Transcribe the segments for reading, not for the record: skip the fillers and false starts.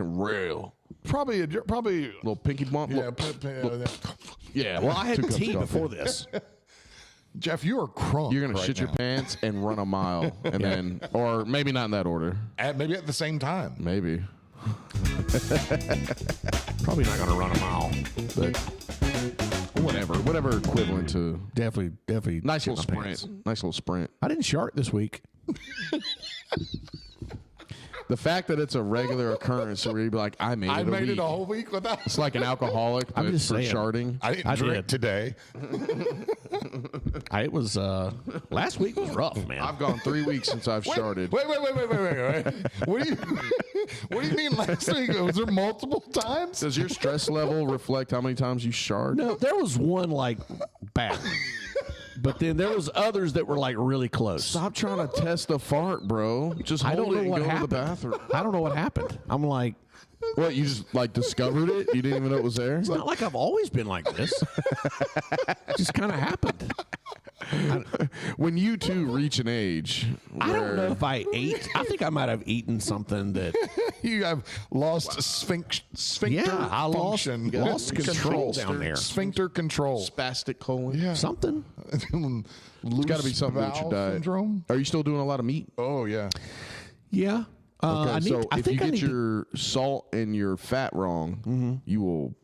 Real. Probably Little pinky bump. yeah. Yeah. Well, I had 2 cups tea of coffee. before this. Jeff, you are crunk. You're gonna right shit now. your pants and run a mile, and then, or maybe not in that order. Maybe at the same time. Maybe. Probably not going to run a mile, but Whatever equivalent to definitely. nice shit little my sprint. pants. Nice little sprint. I didn't shart this week. The fact that it's a regular occurrence, where you'd be like, I made it. I made week. it a whole week without. It's like an alcoholic, but I'm just for saying. sharding. I didn't I drink did. today. It was last week was rough, man. I've gone 3 weeks since I've sharded. Wait. What do you mean last week? Was there multiple times? Does your stress level reflect how many times you shard? No, there was one like bad, but then there was others that were like really close. Stop trying to test a fart, bro. Just I hold don't it know and what go to happened. the bathroom. I don't know what happened. I'm like, What, you just like discovered it? You didn't even know it was there? it's not like I've always been like this. It just kind of happened. When you two reach an age I don't where- know if I ate. I think I might have eaten something that. You have lost sphincter Yeah, I lost function. control down there. Sphincter control. spastic colon. Yeah. Something. It's got to be something with your diet. syndrome. Are you still doing a lot of meat? Oh yeah. Yeah. Okay, I need, so I if think you I get need to- your salt and your fat wrong, you will.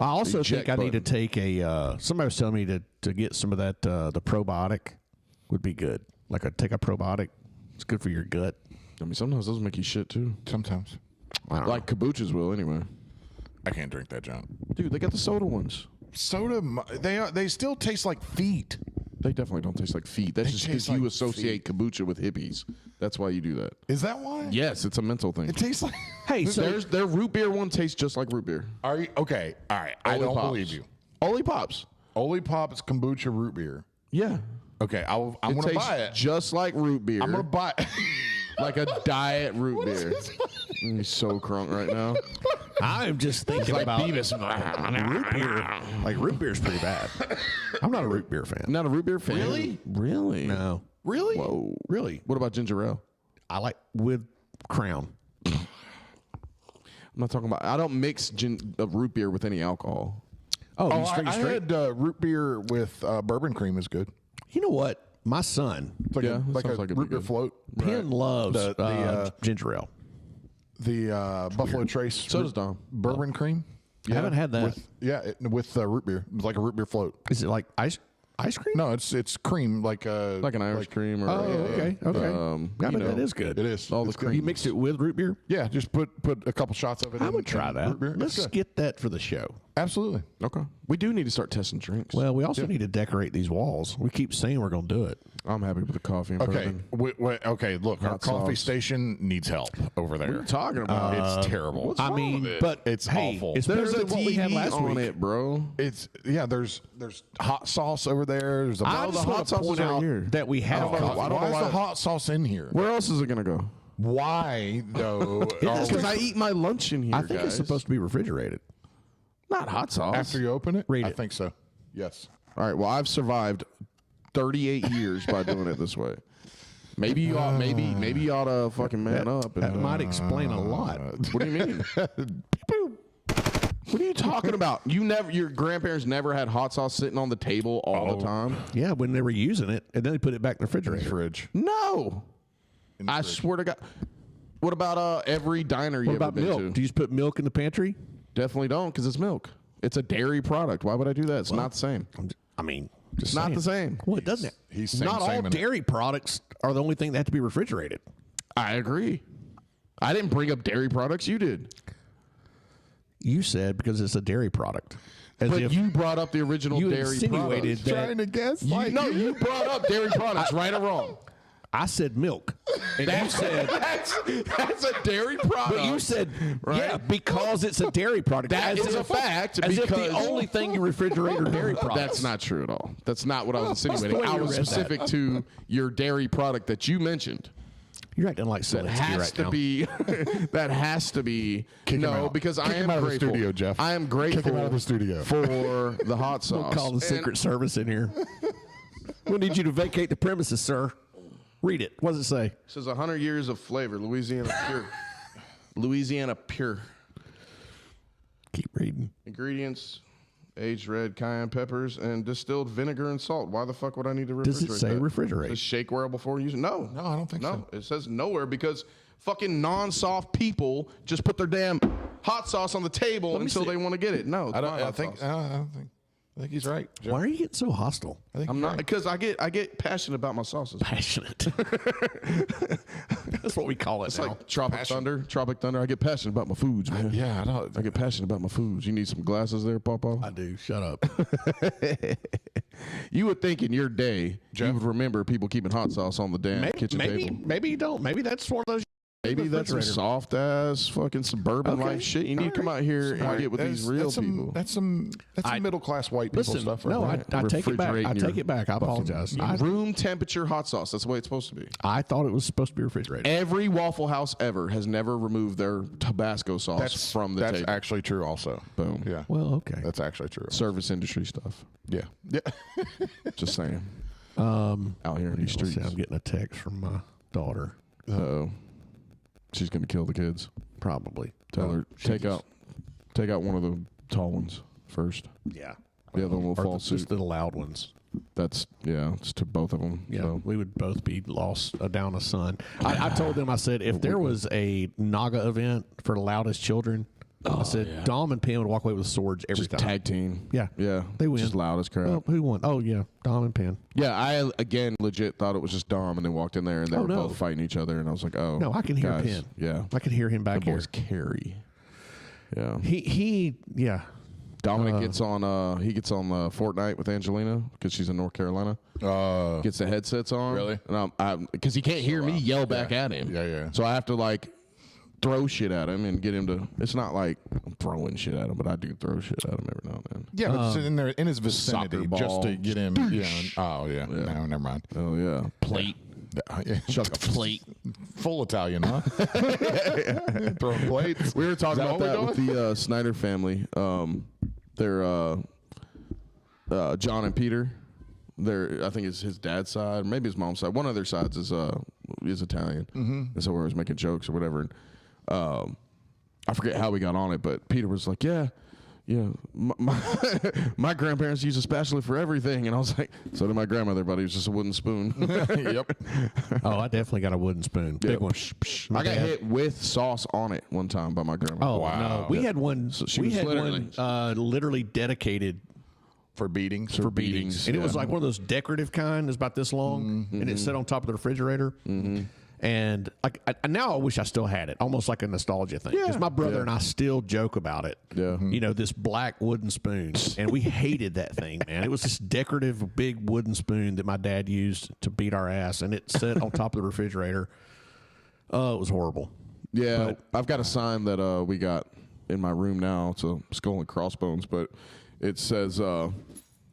I also eject think I need to button. take a. Somebody was telling me to get some of that. The probiotic would be good. Like take a probiotic. It's good for your gut. I mean, sometimes those make you shit too. Sometimes I don't Like kombuchas will anyway. I can't drink that junk. Dude, they got the soda ones. Soda. They still taste like feet. They definitely don't taste like feet. That's They just taste because you like associate kombucha with hippies. That's why you do that. Is that why? Yes, it's a mental thing. It tastes like. Hey, so Their root beer one tastes just like root beer. Are you okay? All right. I Oli don't Pops. believe you. Oli Pops. Oli Pop's kombucha root beer. Yeah. Okay, I'm It gonna tastes buy it. just like root beer. I'm gonna buy it. like a diet root beer. He's so crunk right now. I'm just thinking like about Beavis. root beer. Like root beer's pretty bad. I'm not a root beer fan. Not a root beer fan? Really? Really? No, Really? Whoa. really. What about ginger ale? I like with Crown. I'm not talking about. I don't mix root beer with any alcohol. Oh, Oh, you straight, I straight. had root beer with bourbon cream is good. You know what? My son, It's like Yeah, a, that like a sounds like it'd be root beer good. float. Penn loves The ginger ale. The Buffalo Trace. So does Dom. Bourbon cream. I haven't had that. With root beer. It's like a root beer float. Is it like ice cream? No, it's cream like Like an Irish cream or Oh, okay. you Yeah, but know, that is good. It is. all the It's good. cream. You mixed it with root beer? Yeah, just put a couple shots of it. I in- would try in that. root beer. Let's It's good. get that for the show. Absolutely. Okay. We do need to start testing drinks. Well, we also need to decorate these walls. We keep saying we're going to do it. I'm happy with the coffee and Okay. bourbon. Okay. Look, our Hot coffee sauce. station needs help over there. What are you talking about? It's terrible. I mean, but It's hey, awful. It's There's better a than what we had TV last on week. it, bro. It's there's hot sauce over there. There's a I the just hot want to sauce point is right out here. that we have. I don't know coffee. why is the hot sauce in here? Where else is it gonna go? Why though? Because I eat my lunch in here, I think guys. it's supposed to be refrigerated. Not hot sauce. after you open it, Read I it. think so. Yes. All right. Well, I've survived 38 years by doing it this way. Maybe you ought. Maybe you ought to fucking man up. That And, might explain a lot. what do you mean? What are you talking about? Your grandparents never had hot sauce sitting on the table all the time. Yeah, when they were using it, and then they put it back in the refrigerator. Fridge. No, In the I fridge. swear to God. What about every diner you What ever about been milk? to? Do you just put milk in the pantry? Definitely don't, because it's milk. It's a dairy product. Why would I do that? It's not the same. I mean, It's not the same. Well, it doesn't. He's same, not all same in it. dairy products are the only thing that have to be refrigerated. I agree. I didn't bring up dairy products. You did. You said because it's a dairy product. As But if you brought up the original you dairy insinuated products. that to guess. You brought up dairy products, right or wrong. I said milk. And you said, That's a dairy product. but you said, Right? yeah, because it's a dairy product. That As is a if- fact, As if the because- only thing you refrigerate are dairy products. That's not true at all. That's not what I was insinuating. the way I you was read that. specific to your dairy product that you mentioned. You're acting like That Zelensky has right to now. be. That has to be. Kick him no, out. because Kick I him am out of the grateful. studio, Jeff. I am grateful. Kick him out of the studio. for the hot sauce. We'll call the And Secret Service in here. We'll need you to vacate the premises, sir. Read it. What does it say? It says 100 years of flavor, Louisiana pure. Louisiana Pure. Keep reading. Ingredients: aged red cayenne peppers and distilled vinegar and salt. Why the fuck would I need to refrigerate Does it say that? refrigerate? Does shakeware before using? No, No, I don't think so. It says nowhere because fucking non-soft people just put their damn hot sauce on the table until they want to get it. No, it's not hot sauce. I think he's right. Jeff. Why are you getting so hostile? I think I'm he's not right. because I get passionate about my sauces. Passionate. That's what we call it It's now. like Tropic Thunder. Tropic Thunder. I get passionate about my foods, man. Yeah, I know. I get passionate about my foods. You need some glasses there, Papa? I do. Shut up. You would think in your day you would remember people keeping hot sauce on the damn kitchen table. Maybe you don't. Maybe that's one of those. Maybe that's some soft ass fucking suburban life shit. You need to come out here and get with these real people. That's some middle class white people Listen, stuff. no, Right? I take it back. I Refrigerate take it back. I apologize. Room temperature hot sauce. That's the way it's supposed to be. I thought it was supposed to be refrigerated. Every Waffle House ever has never removed their Tabasco sauce from the that's table. actually true. Also, Boom. yeah. Well, okay. That's actually true. Service industry stuff. Yeah, yeah. Just saying. Out here in these Let's streets. see, I'm getting a text from my daughter. Uh-oh. She's gonna kill the kids. Probably. Tell her take out one of the tall ones first. Yeah. The other one will Or fall just suit. the loud ones. That's it's to both of them. Yeah, So. we would both be lost down a son. I told them, I said, if there was a Naga event for the loudest children, I said, Dom and Pam would walk away with swords every Just time. tag team. Yeah. Yeah. They win. Just loud as crap. Well, who won? Oh, yeah, Dom and Pam. Yeah, I again legit thought it was just Dom, and then walked in there and they were no. both fighting each other, and I was like, oh, No, I can hear guys, Penn. Yeah, I could hear him back the here. boys carry. Yeah, Yeah. Dominic gets on Fortnite with Angelina because she's in North Carolina. Gets the headsets on. Really? And because he can't hear me yell back at him. Yeah, yeah. So I have to like throw shit at him and get him to. It's not like I'm throwing shit at him, but I do throw shit at him every now and then. Yeah, but just in there in his Soccer vicinity, ball. just to get him. Yeah. Oh yeah. No, never mind. Oh yeah, Plate. chuck a plate. Full Italian, huh? Throwing plates. We were talking Is about that that what with the Snyder family. They're John and Peter. They're I think it's his dad's side, maybe his mom's side. One of their sides is Italian, and so we was making jokes or whatever. And I forget how we got on it, but Peter was like, "Yeah, my grandparents use a spatula for everything," and I was like, "So did my grandmother, but it was just a wooden spoon." Yep. Oh, I definitely got a wooden spoon. Big one. I got hit with sauce on it one time by my grandma. Oh, Wow. no. We had one. she We was had literally- one literally dedicated For beatings. for beatings. And it was like one of those decorative kind. It was about this long, and it sat on top of the refrigerator. And like now I wish I still had it, almost like a nostalgia thing. Because my brother and I still joke about it. Yeah. You know, this black wooden spoon. And we hated that thing, man. It was this decorative big wooden spoon that my dad used to beat our ass. And it sat on top of the refrigerator. Oh, it was horrible. Yeah, I've got a sign that we got in my room now. It's a skull and crossbones, but it says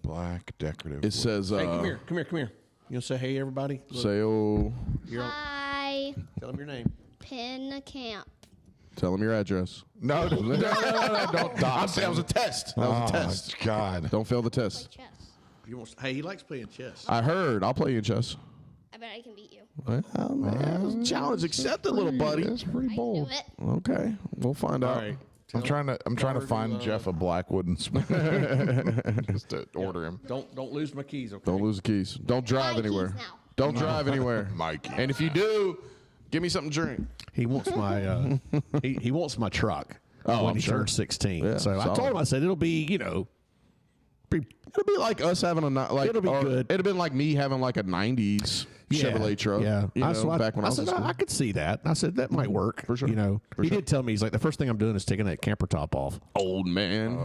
Black decorative. it says Hey, come here. You gonna say hey, everybody? Look, say oh, Hi, tell them your name. Pin Camp. tell them your address. No, don't dox That was a test. That was a test. God. Don't fail the test. Chess. Hey, he likes playing chess. I heard. I'll play you chess. I bet I can beat you. Well, man, challenge accepted, little buddy. That's pretty I bold. knew it. Okay, we'll find out. right. I'm trying to find Jeff a black wooden spoon just to order him. Don't lose my keys, okay? Don't lose the keys. Don't drive My keys anywhere. now. Don't drive anywhere. Mikey. And if you do, give me something to drink. He wants my he wants my truck Oh, when I'm he sure. turns 16. Yeah, so I solid. told him, I said it'll be, It'll be like us having a like. It'll be good. It'd have been like me having like a '90s Chevrolet truck. Yeah, you know, so back when I was in said school. I could see that. I said that might work For sure. You know, For he sure. did tell me, he's like, the first thing I'm doing is taking that camper top off. Old man.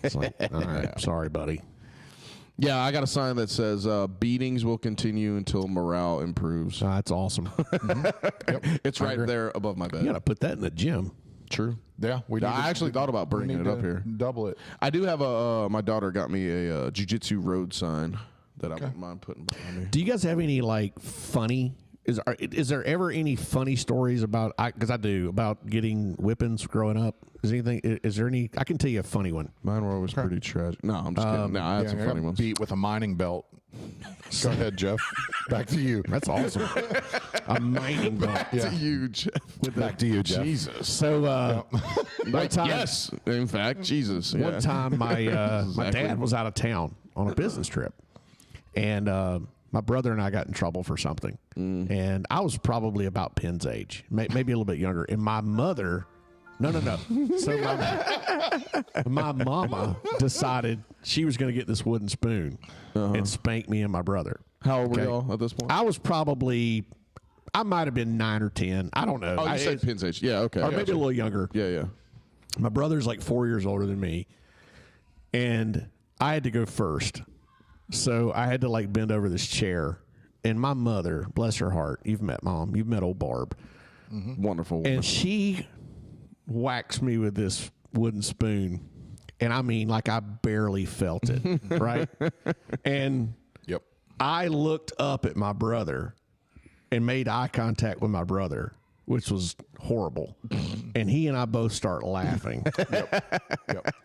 It's like, all right, sorry, buddy. Yeah, I got a sign that says beatings will continue until morale improves. That's awesome. It's right there above my You bed. got to put that in the gym. True. Yeah, I actually thought about bringing it up here. Double it. I do have my daughter got me a jiu-jitsu road sign that I wouldn't mind putting behind me. Do you guys have any like funny Is there ever any funny stories about? Because I do about getting whippings growing up. Is there any? I can tell you a funny one. Mine were always pretty tragic. No, I'm just kidding. No, I had some funny ones. Beat with a mining belt. Go ahead, Jeff. Back to you. That's awesome. A mining belt. To you, Jeff. Back to you, Jeff. Jesus. So one time, Yes, in fact, Jesus. one yeah. time my Exactly. dad was out of town on a business trip, and my brother and I got in trouble for something, and I was probably about Penn's age, maybe a little bit younger, and my mother. No. So my mama decided she was going to get this wooden spoon and spank me and my brother. How old were y'all at this point? I was probably, I might have been 9 or 10. I don't know. Oh, you said Penn's age. Yeah, okay. Or maybe a little younger. Yeah. My brother's like 4 years older than me, and I had to go first. So I had to like bend over this chair, and my mother, bless her heart, you've met Mom, you've met old Barb. Wonderful woman. And she whacks me with this wooden spoon, and I mean, like I barely felt it, right? And Yep. I looked up at my brother and made eye contact with my brother, which was horrible. And he and I both start laughing. Yep.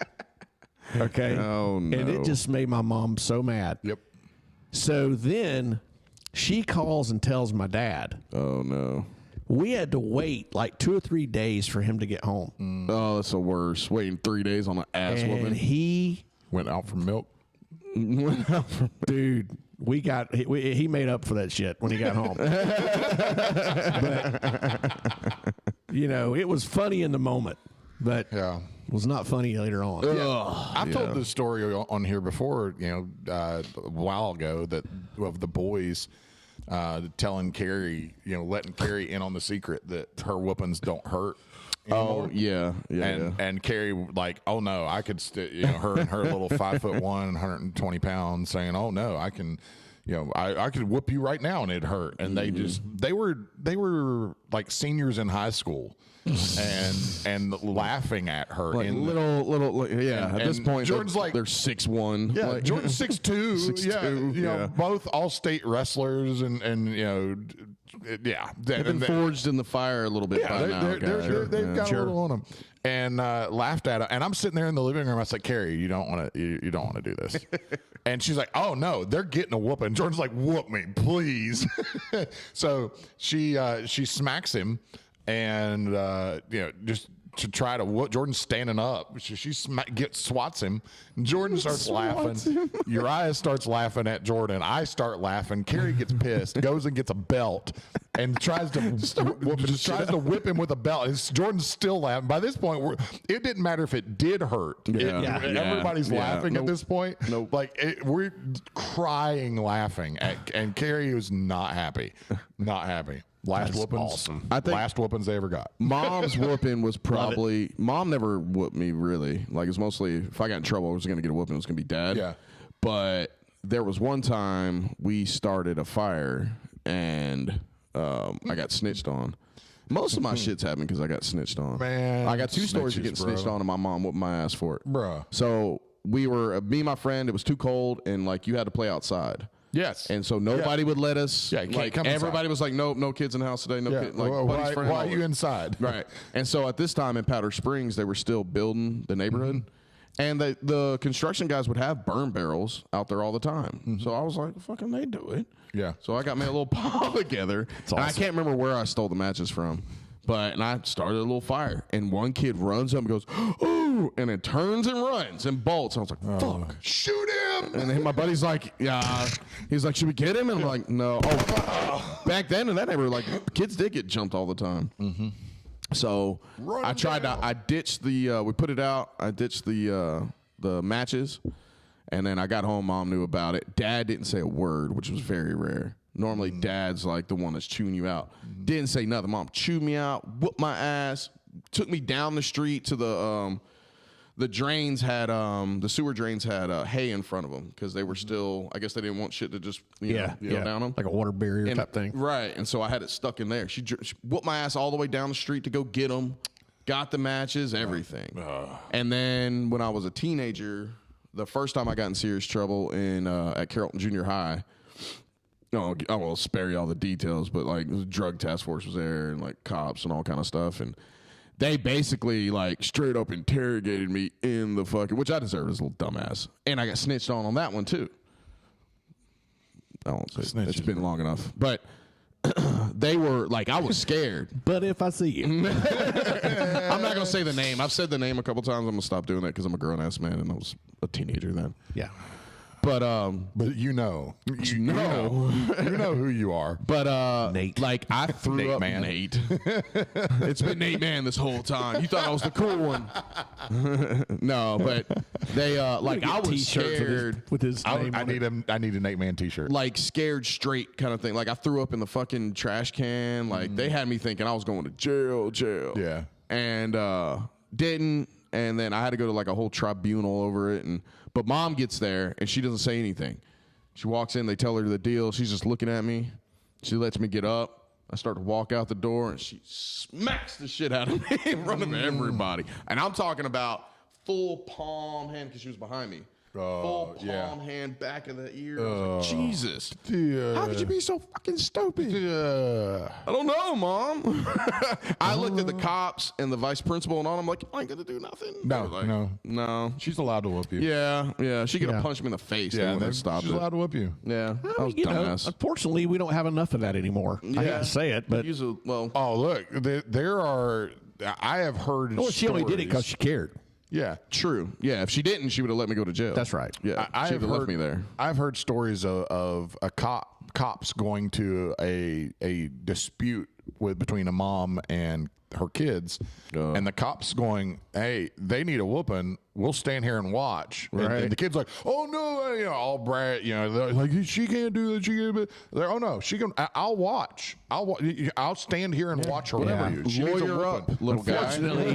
Okay. Oh, no. And it just made my mom so mad. Yep. So then she calls and tells my dad. Oh, no. We had to wait like 2 or 3 days for him to get home. Oh, that's the worst. Waiting 3 days on an ass And whooping. he, Went out for milk. dude, he made up for that shit when he got home. But, you know, it was funny in the moment, but Yeah. was not funny later on. I've told this story on here before, a while ago, that of the boys telling Carrie, letting Carrie in on the secret that her whoopings don't hurt anymore. Oh, yeah. And Carrie like, oh no, I could her and her little 5'1", 120 pounds saying, oh no, I can, I could whoop you right now and it'd hurt. And they were like seniors in high school. and laughing at her Like in little, yeah. At this and point, Jordan's like- they're 6'1". Yeah, like, Jordan's 6'2". 6'2", yeah. Both all-state wrestlers, and yeah, They've been forged in the fire a little bit by now. they've got a little on them, and laughed at it. And I'm sitting there in the living room. I was like, Carrie, you don't want to do this. And she's like, oh no, they're getting a whooping. Jordan's like, whoop me, please. So she smacks him, and just to try to whoop. Jordan's standing up. She swats him. Jordan starts laughing. Uriah starts laughing at Jordan. I start laughing. Carrie gets pissed, goes and gets a belt, and tries to whip him with a belt. Jordan's still laughing. By this point, it didn't matter if it did hurt. Everybody's laughing at this point. Nope. Like we're crying, laughing, and Carrie was not happy. Not happy. Last whoopings. Awesome. I think last whoopings they ever got. Mom's whooping was probably Mom never whooped me really. Like it's mostly if I got in trouble, I was gonna get a whooping. It was gonna be Dad. Yeah. But there was one time we started a fire and I got snitched on. Most of my shit's happened because I got snitched on. Man, I got 2 stories of snitches, getting bro. snitched on, and my mom whooped my ass for it. Bruh. So we were me and my friend. It was too cold, and like you had to play outside. Yes. And so nobody would let us. Yeah, you can't like come inside. everybody was like, nope, no kids in the house today. No Yeah. kid. Like, Well, buddy's friend, why all are you that. inside? Right. And so at this time in Powder Springs, they were still building the neighborhood. And the construction guys would have burn barrels out there all the time. So I was like, fucking they do it. Yeah. So I got me a little pile together. And I can't remember where I stole the matches from. And I started a little fire. And one kid runs up and goes, ooh, and it turns and runs and bolts. I was like, fuck. Shoot him. And then my buddy's like, yeah. He's like, should we get him? And I'm like, no. Oh, back then in that neighborhood, like kids did get jumped all the time. So I tried to. I ditched the. We put it out. I ditched the matches, and then I got home. Mom knew about it. Dad didn't say a word, which was very rare. Normally, Dad's like the one that's chewing you out. Didn't say nothing. Mom chewed me out, whooped my ass, took me down the street to the drains had the sewer drains had hay in front of them because they were still. I guess they didn't want shit to just go down them, like a water barrier type thing. Right, and so I had it stuck in there. She whooped my ass all the way down the street to go get them. Got the matches, everything. And then when I was a teenager, the first time I got in serious trouble at Carrollton Junior High, I will spare you all the details, but like the drug task force was there and like cops and all kind of stuff, and they basically like straight up interrogated me in the fucking, which I deserve as a little dumbass, and I got snitched on that one too. I won't say it's been long enough, but they were like, I was scared. But if I see you, I'm not gonna say the name. I've said the name a couple times. I'm gonna stop doing that because I'm a grown ass man and I was a teenager then. yeah. But you know who you are. But Nate. like I threw Nate up Man. Nate. It's been Nate Man this whole time. You thought I was the cool one. No, but they like I was scared with his name I on need it. I need a Nate Man t-shirt. like scared straight kind of thing. Like I threw up in the fucking trash can. Like they had me thinking I was going to jail. Yeah. And didn't. And then I had to go to like a whole tribunal over it. But mom gets there and she doesn't say anything. She walks in, they tell her the deal. She's just looking at me. She lets me get up. I start to walk out the door and she smacks the shit out of me in front of everybody. And I'm talking about full palm hand because she was behind me. Full palm hand, back of the ear. I was like, Jesus. How could you be so fucking stupid? I don't know, Mom. I looked at the cops and the vice principal and all. I'm like, I ain't going to do nothing. No. She's allowed to whoop you. Yeah. She could have punched me in the face. Yeah, and and stopped she's it. allowed to whoop you. Yeah. I was dumbass. Unfortunately, we don't have enough of that anymore. I hate to say it, but Oh, look, there are. I have heard. well, she only did it because she cared. Yeah. True. Yeah, if she didn't, she would have let me go to jail. That's right. Yeah, I she have would have heard left me there. I've heard stories of a cops going to a dispute between a mom and her kids, and the cops going, "Hey, they need a whooping. We'll stand here and watch." Right. And the kid's like, "Oh no, all brat, they're like she can't do that. She can't." They're, "Oh no, she can. I'll watch. I'll stand here and watch her whatever you. She needs a Lawyer whooping." up, little guy. Unfortunately,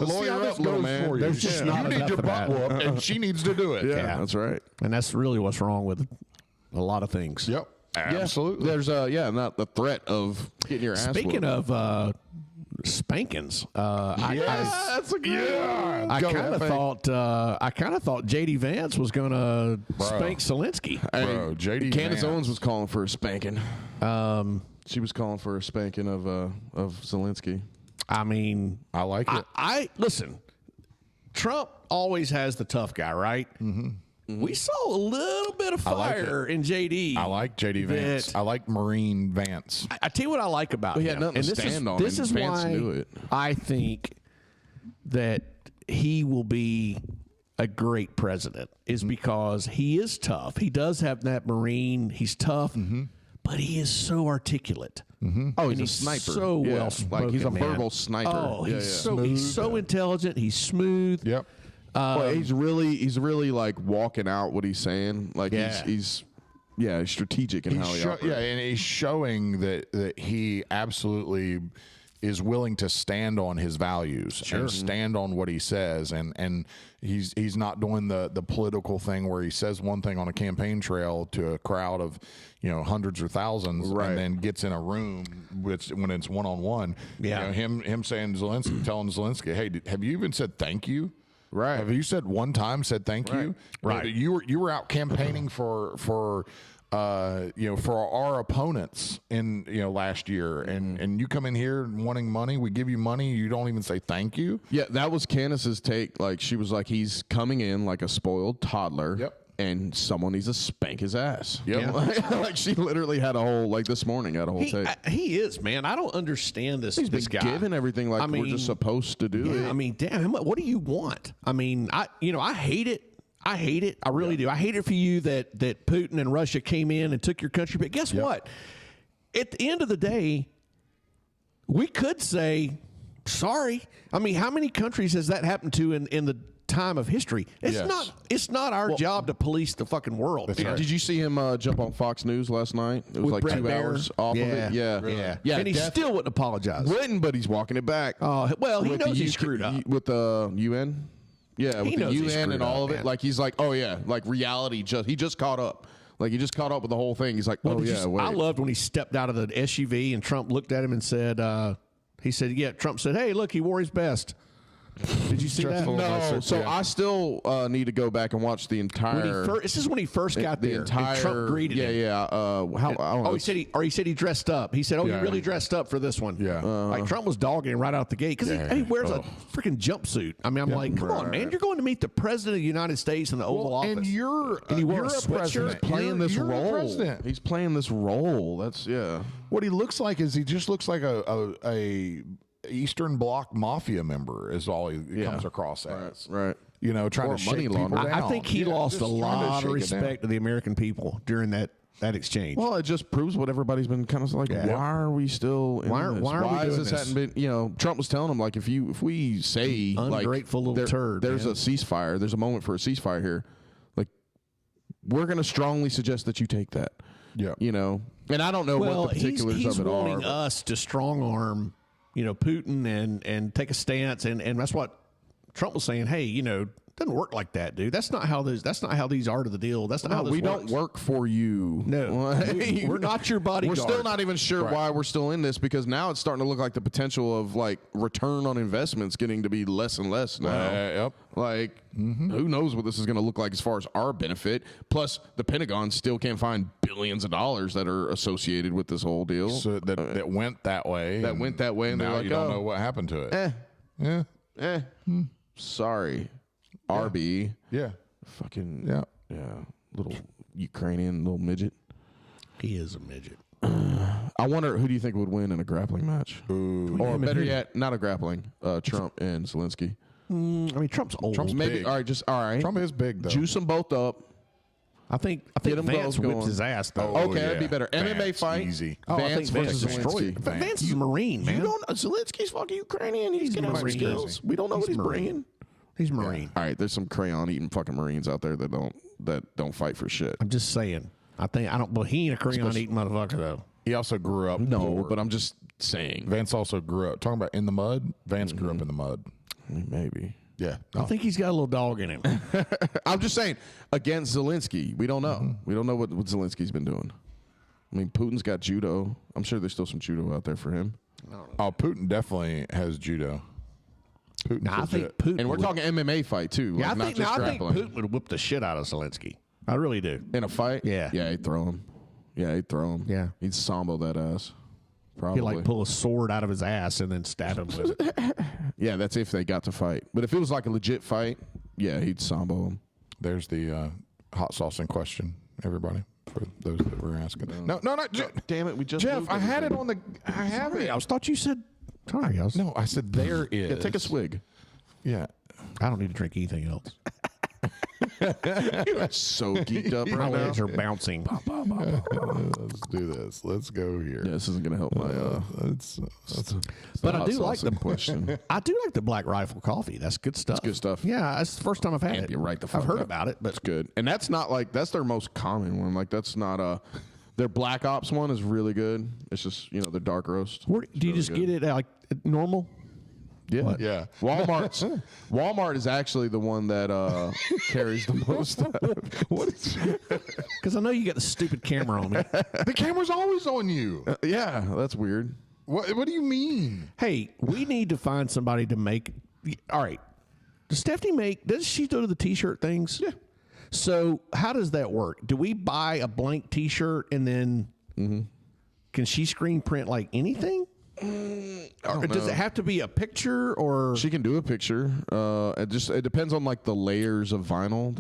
Lawyer up, little man. for you. There's just not you need enough your of butt that. whooped, and she needs to do it. Yeah, that's right. and that's really what's wrong with a lot of things. Yep. Absolutely. There's not the threat of getting your ass Speaking whooped. of spankings, that's a good one. I Go kind of Jefe. thought JD Vance was going to spank Zelensky. Bro, JD Candace Vance. Owens was calling for a spanking. She was calling for a spanking of Zelensky. I mean, I like it. I listen. Trump always has the tough guy, right? Mm-hmm. We saw a little bit of like fire in JD. I like JD Vance. I like Marine Vance. I tell you what I like about He him. had nothing to stand on, This and is Vance why knew it. I think that he will be a great president is because he is tough. He does have that Marine. He's tough, but he is so articulate. Oh, And he's a sniper. so Yeah, well spoken. like he's a man. verbal sniper. Oh, Yeah, he's so intelligent. He's smooth. Yep. Well, he's really like walking out what he's saying. Like Yeah. he's strategic in how he operates. And he's showing that he absolutely is willing to stand on his values and stand on what he says, and he's not doing the political thing where he says one thing on a campaign trail to a crowd of hundreds or thousands, and then gets in a room when it's one-on-one. Yeah. Him saying Zelensky, telling Zelensky, "Hey, have you even said thank you?" Right. Have you said one time thank you? Right. You were out campaigning for our opponents in last year, and you come in here wanting money. We give you money. You don't even say thank you. Yeah, that was Candace's take. Like she was like, he's coming in like a spoiled toddler. Yep. And someone needs to spank his ass. Yep. Yeah. Like she literally had a whole this morning had a whole take. He is, man. I don't understand this. He's this been guy given everything like we're just supposed to do Yeah, it. I mean, damn. What do you want? I mean, I hate it. I hate it. I really do. I hate it for you that Putin and Russia came in and took your country. But guess what? At the end of the day, we could say sorry. I mean, how many countries has that happened to in the time of history? It's not our job to police the fucking world. Did you see him jump on Fox News last night? It was With like Brett 2 Baer? hours off of it. Yeah. And he still wouldn't apologize. wouldn't, but he's walking it back. Oh, well, he With knows the he screwed up. With the UN? Yeah, with the knows he UN screwed and all up, of it. man. Like he's like, oh yeah, like reality he just caught up. Like he just caught up with the whole thing. He's like, oh Did you yeah, s- wait. I loved when he stepped out of the SUV and Trump looked at him and said, Trump said, hey, look, he wore his best. Did you see that? No, so I still need to go back and watch the entire. This is when he first got the there. entire. And Trump greeted him. Yeah. How? I don't know. He said he dressed up. He said, "Oh, Yeah. you really dressed up for this one." Yeah. Like Trump was dogging him right out the gate because he wears a freaking jumpsuit. I mean, I'm like, come on, man, you're going to meet the president of the United States in the Oval Office, and you're he wore a a sweatshirt. president. playing this you're role. President. He's playing this role. That's What he looks like is he just looks like a Eastern Bloc mafia member is all he comes across as. Right. You know, trying Or to shake money people laundering. down. I think he lost just a trying to lot of shake it respect to the American people during that exchange. Well, it just proves what everybody's been kind of like. Yeah. Why are we still? In Why are this? we doing is this? Hadn't been? You know, Trump was telling them like, if we say Ungrateful like little turd, there's man. a ceasefire. There's a moment for a ceasefire here. Like, we're going to strongly suggest that you take that. Yeah. You know, and I don't know what the particulars he's of it wanting are. us to strong arm, Putin and take a stance, and that's what Trump was saying. Hey, it doesn't work like that, dude. That's not how these are to the deal. That's not how this we works. don't work for you. No, we're not your bodyguard. We're still not even sure why we're still in this, because now it's starting to look like the potential of like return on investments getting to be less and less now. Yep. Like, who knows what this is going to look like as far as our benefit? Plus, the Pentagon still can't find billions of dollars that are associated with this whole deal. So that went that way. That went that way, and now they're like, you don't oh, know what happened to it. Yeah. Sorry, RB. Yeah. Fucking Yeah. little Ukrainian little midget. He is a midget. I wonder, who do you think would win in a grappling match? Or better yet, not a grappling. Trump and Zelensky. I mean, Trump's old. Trump's Maybe. big. All right. Trump is big though. Juice them both up. I think Get 'em Vance both whipped going. his ass though. Oh, Okay, that'd be yeah. better. MMA Vance, fight. easy. I Vance think versus Vance destroyed Zelensky. it. Vance is a Marine, man. You don't. Zelensky's fucking Ukrainian. He's gonna have some Marine. skills. We don't know what he's Marine. bringing. He's Marine. All right, there's some crayon eating fucking Marines out there that don't fight for shit. I'm just saying. But he ain't a crayon eating motherfucker though. He also grew up No, poor. but I'm just saying. Vance also grew up talking about in the mud. Vance grew up in the mud. Maybe. Yeah. I think he's got a little dog in him. I'm just saying, against Zelensky, we don't know. We don't know what Zelensky's been doing. I mean, Putin's got judo. I'm sure there's still some judo out there for him. Oh, Putin definitely has judo. Putin's Now, I legit. think Putin. And we're talking MMA fight too. Yeah, like, not just I think grappling. Putin would whip the shit out of Zelensky. I really do. In a fight? Yeah. Yeah, he'd throw him. Yeah. He'd sambo that ass. Probably. He'd like pull a sword out of his ass and then stab him with it. Yeah, that's if they got to fight. But if it was like a legit fight, yeah, he'd sambo him. There's the hot sauce in question, everybody, for those that were asking. No, Damn it, we just Jeff, moved I had it everything. on the. I have it. I thought you said. Sorry, No, I said there is. Yeah, take a swig. Yeah. I don't need to drink anything else. So geeked up My right now. legs are bouncing. Let's do this. Let's go here. Yeah, this isn't gonna help my. Let's But I hot do like sauce in the question. I do like the Black Rifle coffee. That's good stuff. good stuff. Yeah, that's the first time I've had it. You're right. The fuck I've heard up. about it, but It's good, and that's not like that's their most common one. Like that's not their Black Ops one is really good. It's just the dark roast. where, do you just get it like normal? Yeah, Yeah. Walmart is actually the one that carries the most. What is? Because I know you got the stupid camera on me. The camera's always on you. Yeah, that's weird. What do you mean? Hey, we need to find somebody to make. All right, does Stephanie make? Does she do the T-shirt things? Yeah. So how does that work? Do we buy a blank T-shirt and then can she screen print like anything? Or does it have to be a picture or? She can do a picture. It depends on like the layers of vinyl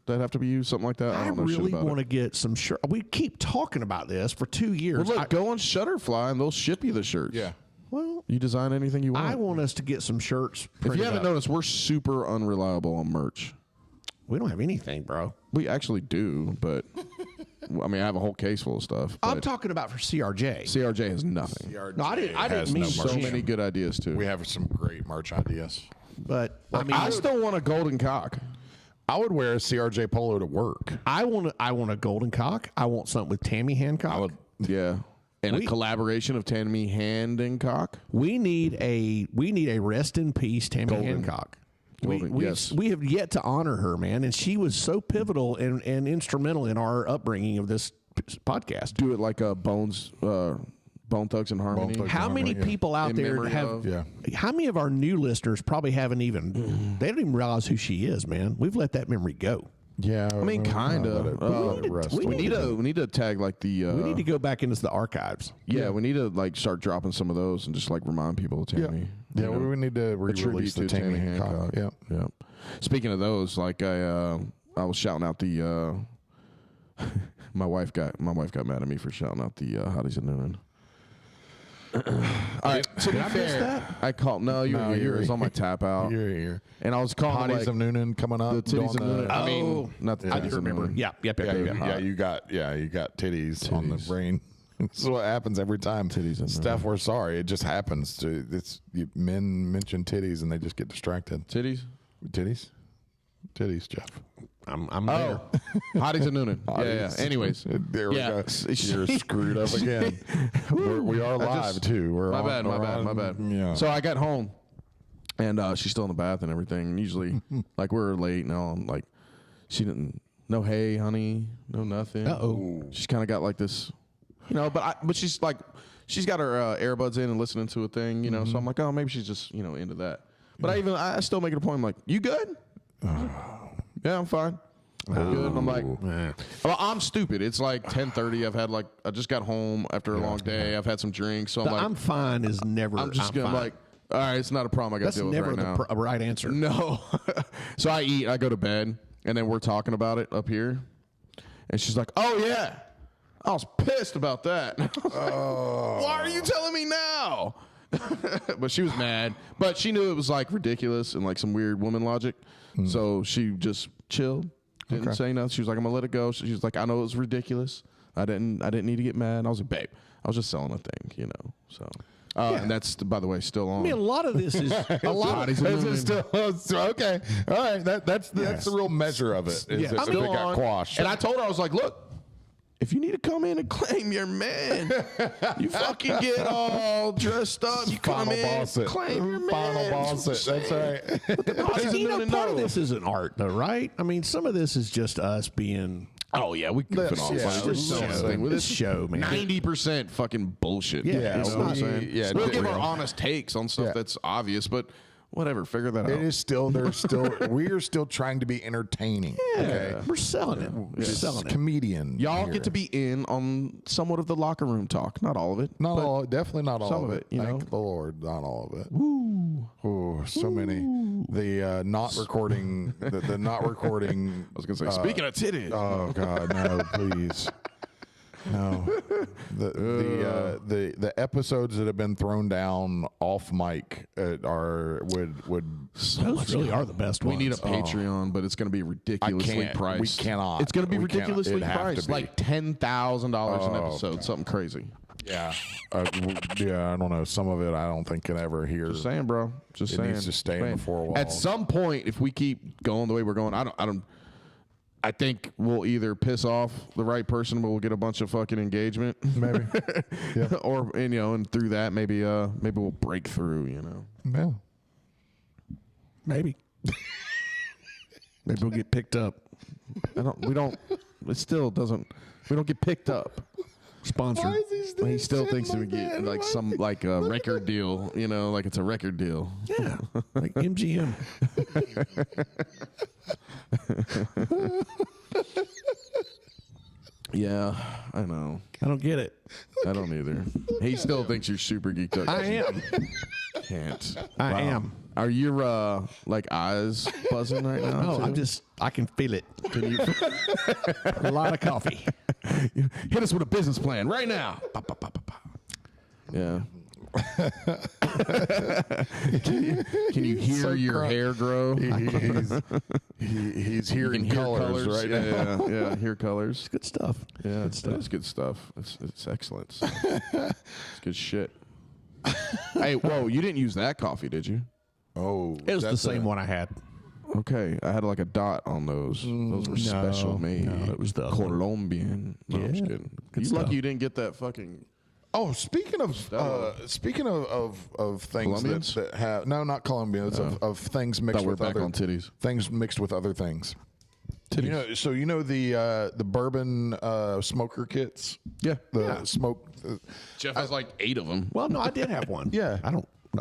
that have to be used, something like that. I I don't know shit really about want it. to get some shirt. We keep talking about this for 2 years. Well, look, go on Shutterfly and they'll ship you the shirts. Yeah. Well, You design anything you want. I want us to get some shirts. If you printed haven't up. noticed, we're super unreliable on merch. We don't have anything, bro. We actually do, but I mean, I have a whole case full of stuff. I'm But talking about for CRJ. CRJ has nothing. No, I didn't has mean no So merch. many good ideas too. We have some great merch ideas. But I mean, I still want a golden cock. I would wear a CRJ polo to work. I want a golden cock. I want something with Tammy Hancock. Yeah. And a collaboration of Tammy Hand and Cock. We need a rest in peace Tammy Hancock. Golden, yes. We have yet to honor her, man, and she was so pivotal and instrumental in our upbringing of this podcast. Do it like a Bones Bone Thugs and Harmony. Thugs. How many Yeah. people out In there memory have? of- Yeah. How many of our new listeners probably haven't even? They don't even realize who she is, man. We've let that memory go. Yeah. I mean, kind of. we We need to tag like the. We need to go back into the archives. Yeah, we need to like start dropping some of those and just like remind people of Tammy. Yeah, you know? we need to A tribute re-release the to Tammy Tammy Hancock. Hancock. Yeah. Yeah. Speaking of those, like I was shouting out the. my wife got mad at me for shouting out the Hotties and Noonan. All right, to be fair, I called. No, you were here. It was on my tap out, You're and I was calling Hotties like, of Noonan coming up. the titties of doing the- Noonan. I mean, not the I titties do of remember. Noonan. Yeah, Yeah, you got titties on the brain. This is what happens every time. Titties and Steph, we're sorry. It just happens. Men mention titties and they just get distracted. Titties. Titties, Jeff. I'm there. Hotties and Noonan. Yeah. Anyways, There we Yeah. go. You're screwed up again. We are live too. We're my on, bad. Yeah. So I got home, and she's still in the bath and everything. And usually, like we're late and all. Like she didn't. No, hey, honey. No, nothing. She's kind of got like this, But she's like, she's got her earbuds in and listening to a thing, So I'm like, oh, maybe she's just into that. But I still make it a point. I'm like, you good? Yeah, I'm fine. I'm good. And I'm like, well, I'm stupid. It's like 10:30. I just got home after a long day. I've had some drinks. So I'm like, I'm fine is never. I'm just fine. like, all right, it's not a problem I got That's to deal with never right the now. right answer. No. So I eat, I go to bed, and then we're talking about it up here. And she's like, oh, yeah. I was pissed about that. Why are you telling me now? But she was mad. But she knew it was like ridiculous and like some weird woman logic. So she just chilled, didn't say nothing. She was like, I'm gonna let it go. She was like, I know it was ridiculous. I didn't need to get mad. And I was like, babe, I was just selling a thing, So and that's, by the way, still on. I mean, a lot of this is a lot. Hotties and Noonan. Still, okay. All right. That's the real measure of it. Is Yeah. if I it Still got on. quashed. And I told her, I was like, look, if you need to come in and claim your man, you fucking get all dressed up. You come Final in, boss it. claim your man. Final boss it. That's right. Part of this is an art, though, right? I mean, some of this is just us being. Oh yeah, we goof it off. Yeah, Like, we're this so- thing with This this show, man. 90% fucking bullshit. Yeah, you it's know what I'm not- saying? yeah, we'll it's give our real. honest takes on stuff Yeah. that's obvious, but whatever, figure that out. It is still. We are still trying to be entertaining. Okay. We're selling it. We're selling it. Comedian. Y'all here. get to be in on somewhat of the locker room talk. Not all of it. Not but all, definitely not all some of of it. it, you Thank know? the Lord, not all of it. Woo! Oh, so many. The not recording. The not recording. I was gonna say, speaking of titties. Oh God, no! Please, no. The episodes that have been thrown down off mic would Those really are the best We ones. need a Patreon, but it's going to be ridiculously can't. priced. We cannot. It's going to be We cannot. ridiculously It'd have to priced, be. like $10,000 an episode, something crazy. yeah yeah. I don't know. Some of it I don't think can ever hear. Just saying, bro. Just It saying. needs to stay in the four walls. At some point, if we keep going the way we're going, I think we'll either piss off the right person, but we'll get a bunch of fucking engagement, Maybe. Yeah. or and through that maybe we'll break through. Yeah. Maybe. Maybe we'll get picked up. We don't get picked up. Sponsored. He still thinks that we get like some like a record deal, like it's a record deal. Yeah. Like MGM. Yeah, I know. I don't get it. I don't either. He still thinks you're super geeked out. I am. Can't. I am. Are your like eyes buzzing right now? Oh, too? I can feel it. Can you A lot of coffee. hit us with a business plan right now? Pa, pa, pa, pa, pa. Yeah. Can you hear So your crunk. hair grow? He's You hearing can hear colors right now. Yeah, hear colors. Good stuff. Yeah, it's good stuff. It's excellent. It's good shit. Hey, whoa! You didn't use that coffee, did you? Oh, It was the that's same one I had. Okay, I had like a dot on those. Those were special made. no, it was the other one. Colombian. No, I'm just Yeah, kidding. good You stuff. lucky you didn't get that fucking. Oh, speaking of things Colombians? that have not Colombians of things mixed Thought we were with back other on titties. things mixed with other things. You know the bourbon smoker kits. Yeah. The smoke. Jeff has like 8 of them. Well, no, I did have one. Yeah. I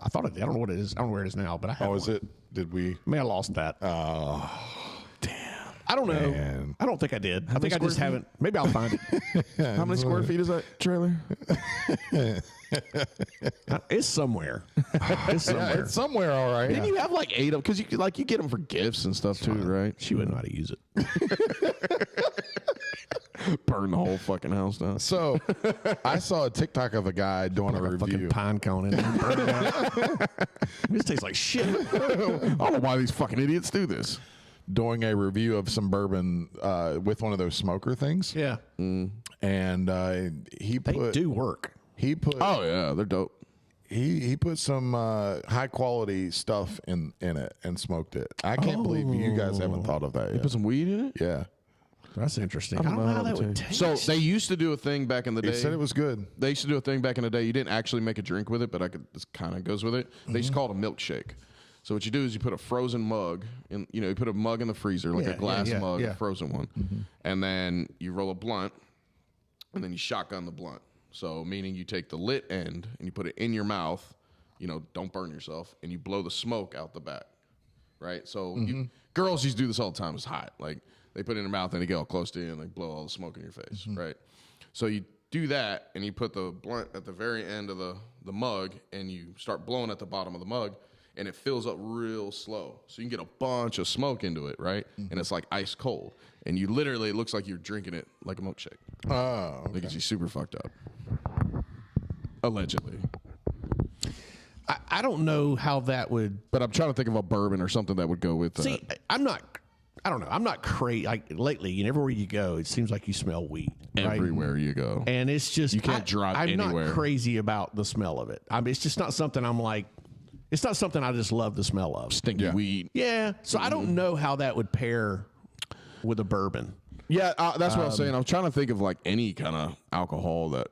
thought I did. I don't know what it is. I don't know where it is now, but I have one. Is it? Did we? May I lost that. I don't know. Man. I don't think I did. I think I just haven't. Maybe I'll find it. How many square feet is that trailer? It's somewhere. It's somewhere. It's somewhere, all right. Didn't you have like 8 of them? Because you get them for gifts and stuff too, right? She wouldn't know how to use it. Burn the whole fucking house down. So I saw a TikTok of a guy doing a Fucking review. pine cone in there. Burn it out. This tastes like shit. I don't know why these fucking idiots do this. Doing a review of some bourbon with one of those smoker things. Yeah. And he They put do work. he put Oh yeah, they're dope. he put some high quality stuff in it and smoked it. I can't believe you guys haven't thought of that yet. Put some weed in it. Yeah. That's interesting. I don't know how that would taste. So they used to do a thing back in the day. They said it was good. They used to do a thing back in the day. You didn't actually make a drink with it, but this kind of goes with it. They used to call it a milkshake. So what you do is you put a frozen mug in, you put a mug in the freezer, like a glass mug, a frozen one, and then you roll a blunt, and then you shotgun the blunt. So meaning you take the lit end and you put it in your mouth, don't burn yourself, and you blow the smoke out the back, right? So girls used to do this all the time. It's hot, like they put it in their mouth and they get all close to you and they blow all the smoke in your face, right? So you do that and you put the blunt at the very end of the mug and you start blowing at the bottom of the mug. And it fills up real slow. So you can get a bunch of smoke into it, right? And it's like ice cold. And you literally, it looks like you're drinking it like a milkshake. Oh, okay. It gets you super fucked up. Allegedly. I don't know how that would. But I'm trying to think of a bourbon or something that would go with that. See, I don't know. I'm not crazy. Like lately, everywhere you go, it seems like you smell weed. Right? Everywhere you go. And it's just. You can't drive I'm anywhere. not crazy about the smell of it. It's just not something I'm like. It's not something I just love the smell of. Stinky weed. Yeah. So I don't know how that would pair with a bourbon. Yeah, that's what I was saying. I'm trying to think of like any kind of alcohol that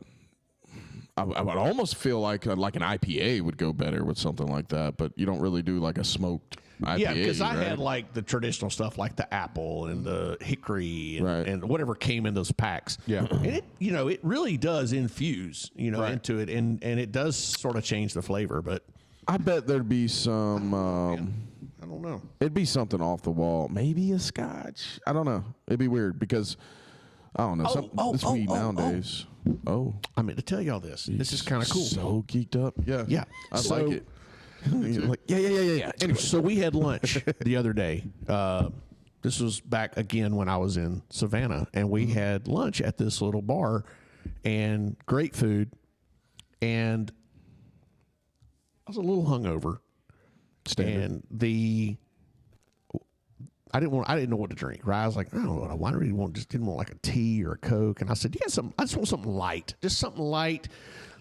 I would almost feel like an IPA would go better with something like that, but you don't really do like a smoked IPA. Yeah, because I right? had like the traditional stuff like the apple and the hickory and, Right. and whatever came in those packs. Yeah. And it, it really does infuse, Right. into it and it does sort of change the flavor, but I bet there'd be some. I don't know. It'd be something off the wall. Maybe a scotch. I don't know. It'd be weird because I don't know. This weed nowadays. Oh, I mean, to tell y'all this is kind of cool. So geeked up. Yeah. Yeah. I So- like it. You're like, yeah. Anyway, So we had lunch the other day. This was back again when I was in Savannah, and we had lunch at this little bar, and great food. And I was a little hungover, and I didn't know what to drink. Right? I was like, I don't know what I really want. Just didn't want like a tea or a Coke. And I said, I just want something light, just something light.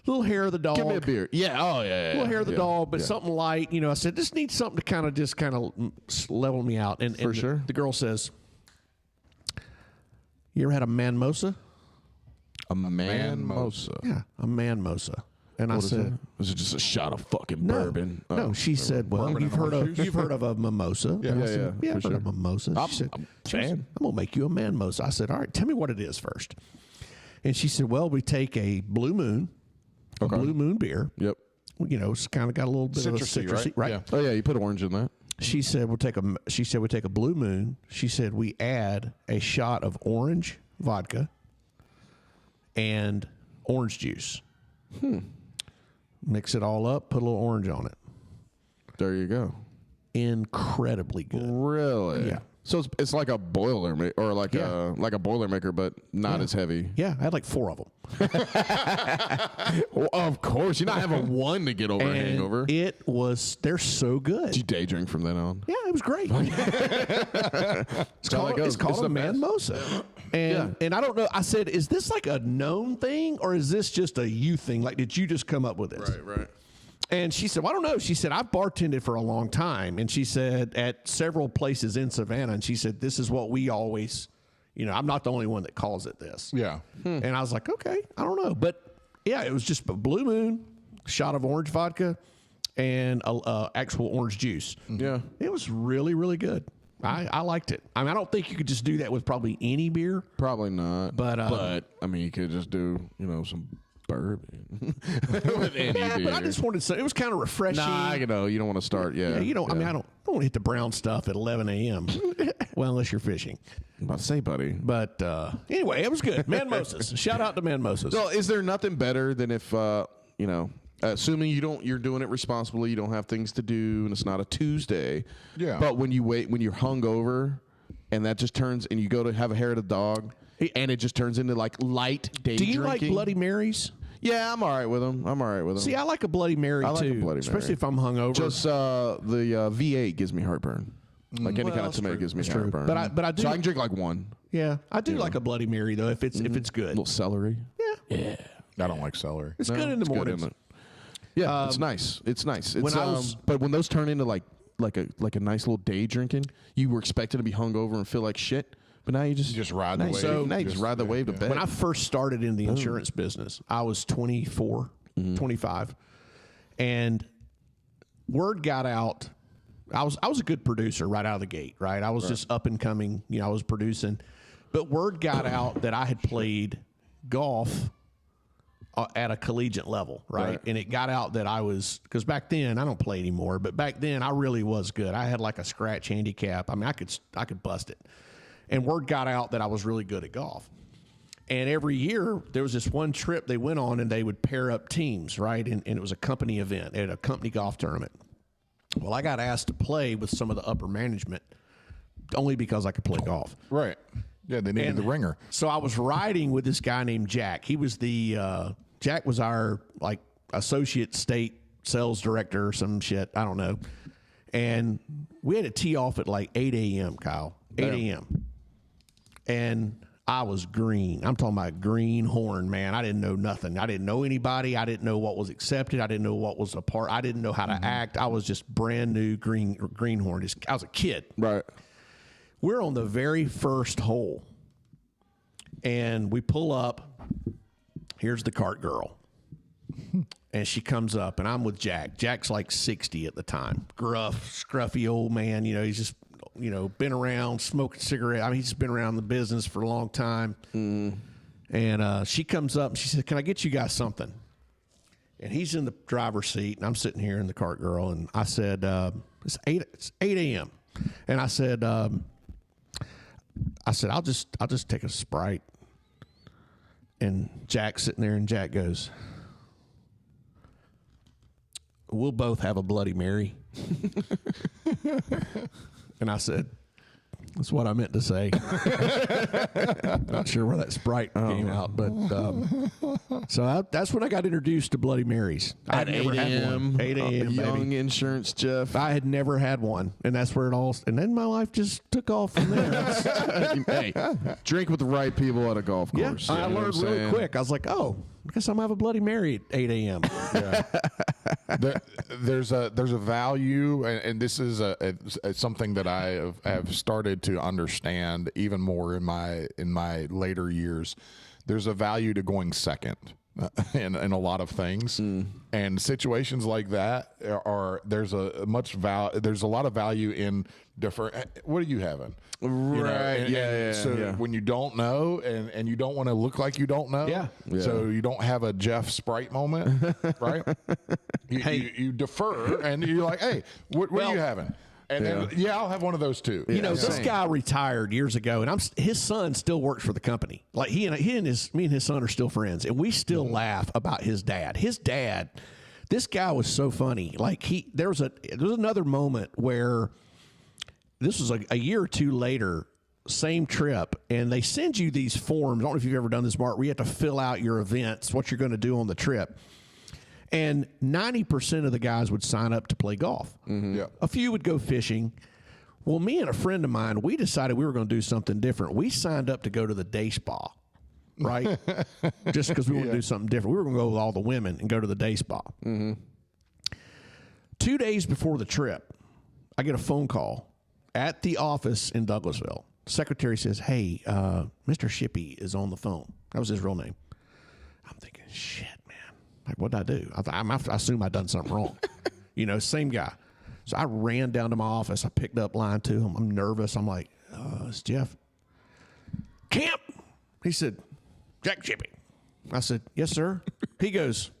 Little hair of the dog. give me a beer. Yeah. Oh yeah. Little hair of the yeah, dog, but yeah. something light. I said, just need something to kind of level me out. And For sure. The girl says, you ever had a manmosa? A manmosa. Yeah, a manmosa. And I What is said, that? Is it just a shot of fucking no, bourbon? no. Oh, She said, well, you've heard of a mimosa. And I said, yeah, I've for heard of a mimosa. I'm She said, a fan. I'm going to make you a manmosa. I said, all right, tell me what it is first. And she said, well, we take a Blue Moon, a Blue Moon beer. Yep. It's kind of got a little bit of a citrusy, right? Yeah. Oh yeah, you put orange in that. She said we take a Blue Moon. She said we add a shot of orange vodka and orange juice. Mix it all up, put a little orange on it. There you go. Incredibly good. Really? Yeah. So it's like a boiler or like a Boilermaker, but not as heavy. Yeah, I had like 4 of them. Well, of course, you're not having one to get over a hangover. They're so good. Did you day drink from then on? Yeah, it was great. It's called goes. a It's the best. manmosa. And I don't know. I said, is this like a known thing or is this just a you thing? Like, did you just come up with this? Right. And she said, well, I don't know. She said, I've bartended for a long time. And she said, at several places in Savannah. And she said, this is what we always, I'm not the only one that calls it this. Yeah. And I was like, okay, I don't know. But yeah, it was just a Blue Moon, shot of orange vodka, and actual orange juice. Yeah. It was really, really good. I liked it. I mean, I don't think you could just do that with probably any beer. Probably not. But I mean, you could just do, some bourbon with any beer. But I just wanted to say it was kind of refreshing. Nah, you don't want to start. Yeah, I mean, I don't want to hit the brown stuff at 11 a.m. Well, unless you're fishing. I'm about to say, buddy. But anyway, it was good. Man Moses. Shout out to Man Moses. So, is there nothing better than if assuming you're doing it responsibly, you don't have things to do, and it's not a Tuesday. Yeah. But when you're hungover, and that just turns, and you go to have a hair of the dog, and it just turns into like light day drinking. Do you like Bloody Marys? Yeah, I'm all right with them. See, I like a Bloody Mary I like too, a Bloody Mary. especially if I'm hungover. Just the V8 gives me heartburn. Like any kind of tomato gives me heartburn. But I do. So I can drink like one. Yeah, I do like a Bloody Mary though if it's good. A little celery. Yeah, I don't like celery. it's good in the mornings. Yeah, it's nice. It's nice. It's, when but when those turn into like a nice little day drinking, you were expected to be hungover and feel like shit. But now you just ride the wave. So now you just ride the wave to bed. When I first started in the insurance business, I was 24, 25, and word got out. I was a good producer right out of the gate, right? I was just up and coming. I was producing. But word got out that I had played golf at a collegiate level, right? And it got out that I was, because back then, I don't play anymore, but back then I really was good. I had like a scratch handicap. I mean, I could bust it. And word got out that I was really good at golf. And every year, there was this one trip they went on, and they would pair up teams, right? And it was a company event at a company golf tournament. Well, I got asked to play with some of the upper management only because I could play golf. Right. Yeah, they needed the ringer. So I was riding with this guy named Jack. He was Jack was our, like, associate state sales director or some shit. I don't know. And we had to tee off at like 8 a.m., Kyle. 8 a.m. And I was green. I'm talking about green horn, man. I didn't know nothing. I didn't know anybody. I didn't know what was accepted. I didn't know what was a part. I didn't know how to act. I was just brand new greenhorn. I was a kid. Right. We're on the very first hole. And we pull up. Here's the cart girl. And she comes up, and I'm with Jack. Jack's like 60 at the time. Gruff, scruffy old man. He's just, been around, smoking cigarette. I mean, he's just been around the business for a long time. And she comes up, and she said, "Can I get you guys something?" And he's in the driver's seat, and I'm sitting here in the cart girl. And I said, it's 8 a.m. And I said, I'll just take a Sprite. And Jack's sitting there, and Jack goes, "We'll both have a Bloody Mary." And I said, "That's what I meant to say." Not sure where that Sprite came out, but so that's when I got introduced to Bloody Marys. I had never had one. 8 a.m. Young baby. insurance, Jeff. I had never had one, and that's where it all. And then my life just took off from there. Hey, drink with the right people at a golf Yeah, course. I learned really quick. I was like, "Oh, I guess I'm gonna have a Bloody Mary at 8 a.m." Yeah. There's a value, and this is something that I have started to understand even more in my later years. There's a value to going second in a lot of things, and situations like that there's a lot of value in defer. What are you having? Right. So when you don't know and you don't want to look like you don't know, so you don't have a Jeff Sprite moment, right? You defer and you're like, "Hey, what are you having?" And then, I'll have one of those too. This guy retired years ago, and his son still works for the company. Like me and his son are still friends, and we still laugh about his dad. His dad, this guy was so funny. Like there was another moment where this was a year or two later, same trip, and they send you these forms. I don't know if you've ever done this, Mark, where you have to fill out your events, what you're going to do on the trip. And 90% of the guys would sign up to play golf. Yeah. A few would go fishing. Well, me and a friend of mine, we decided we were going to do something different. We signed up to go to the day spa, right? Just because we want to do something different. We were going to go with all the women and go to the day spa. 2 days before the trip, I get a phone call at the office in Douglasville. Secretary says, "Hey, Mr. Shippey is on the phone." That was his real name. I'm thinking, shit, man. Like, what did I do? I assume I'd done something wrong. Same guy. So I ran down to my office. I picked up line 2. I'm nervous. I'm like, it's Jeff. Camp. He said, Jack Chippy. I said, yes, sir. He goes,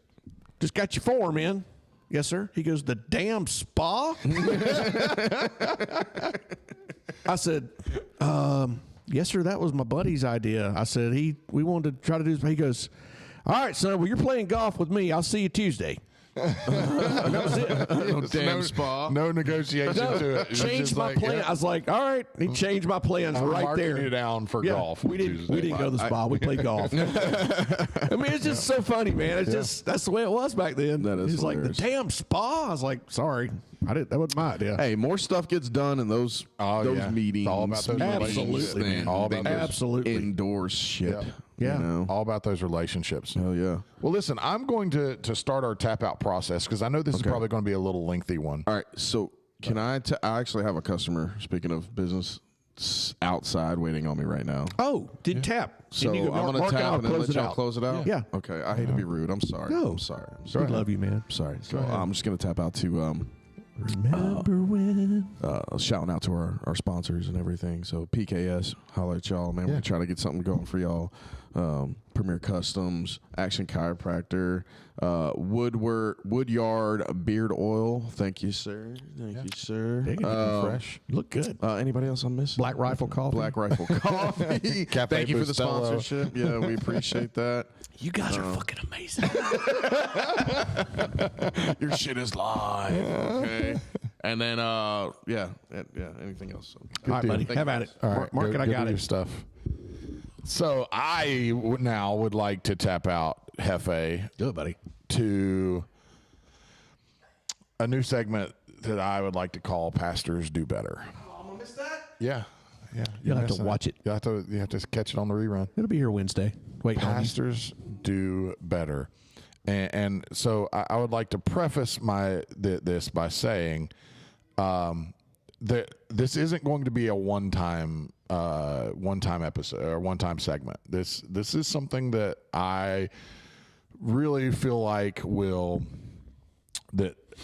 just got your form in. Yes, sir. He goes, the damn spa? I said, yes, sir. That was my buddy's idea. I said, we wanted to try to do this. He goes, all right, son. Well, you're playing golf with me. I'll see you Tuesday. And that was it. Damn spa. No negotiation to it. Changed my plan. I was like, all right. He changed my plans right there. You down for golf. We didn't go to the spa. We played golf. I mean, it's just so funny, man. It's just that's the way it was back then. That is He's like, the damn spa. I was like, sorry. That wasn't my idea. Hey, more stuff gets done in those meetings. It's all about those relationships. Absolutely. All about those Absolutely. indoors shit. Yeah. You know? All about those relationships. Hell yeah. Well, listen, I'm going to start our tap out process because I know this is probably going to be a little lengthy one. All right. So can I actually have a customer, speaking of business, outside waiting on me right now. Oh, did tap. So I'm going to tap and then let y'all close it out? Yeah. Okay. I hate to be rude. I'm sorry. No. I'm sorry. We love you, man. I'm sorry. So I'm just going to tap out to Remember when? shouting out to our sponsors and everything. So PKS, holler at y'all, man. We're trying to get something going for y'all. Premier Customs, Action Chiropractor, Woodyard Beard Oil. Thank you, sir. Thank you, sir. Fresh. You look good. Anybody else I'm missing? Black Riffle Coffee. Black Rifle Coffee. Cafe Thank you for the Bustelo. sponsorship. Yeah, we appreciate that. You guys are fucking amazing. Your shit is live. Okay. And then, anything else? So, All right, buddy. Have at it. All right, Mark it. I got your it. stuff. So I now would like to tap out Jefe Do it, buddy. to a new segment that I would like to call Pastors Do Better. I'm going to miss that? Yeah. You'll have to missing watch it. You have to catch it on the rerun. It'll be here Wednesday. Wait, Pastors do better, and so I would like to preface this by saying that this isn't going to be a one-time episode or one-time segment. This is something that I really feel like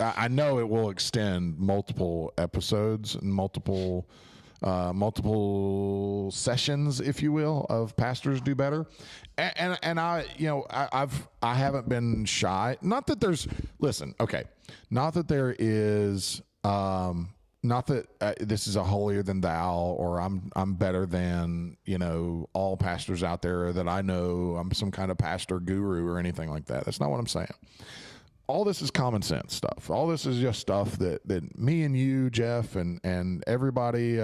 I know it will extend multiple episodes and multiple sessions, if you will, of Pastors Do Better. And I haven't been shy. Not that there is, not that this is a holier than thou, or I'm better than, all pastors out there that I know. I'm some kind of pastor guru or anything like that. That's not what I'm saying. All this is common sense stuff. All this is just stuff that me and you, Jeff, and everybody,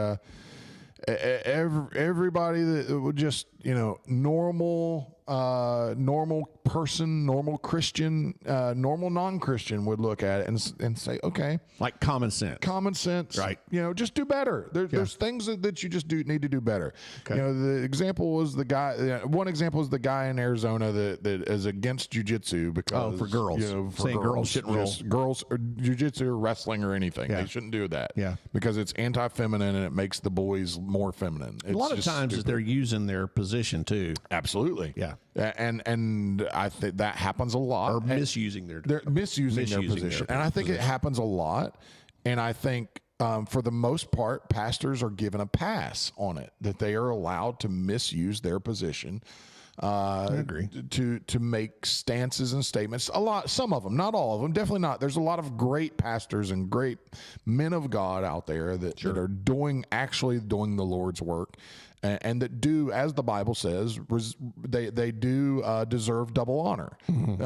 everybody that would just, normal person, normal Christian, normal non-Christian would look at it and say, okay, like common sense, right? Just do better. There's things that you just need to do better. Okay. The example was the guy. One example is the guy in Arizona that is against jiu-jitsu because for girls, saying girls shouldn't roll. Girls or jiu-jitsu or wrestling or anything. Yeah. They shouldn't do that. Yeah. Because it's anti-feminine and it makes the boys more feminine. A lot of times they're using their position too. Absolutely. Yeah. And I think that happens a lot. Or misusing their They're misusing their position. And I think it happens a lot. And I think for the most part, pastors are given a pass on it, that they are allowed to misuse their position. I agree. To make stances and statements. Some of them, not all of them, definitely not. There's a lot of great pastors and great men of God out there that are actually doing the Lord's work. And that do, as the Bible says, they do deserve double honor. Mm-hmm.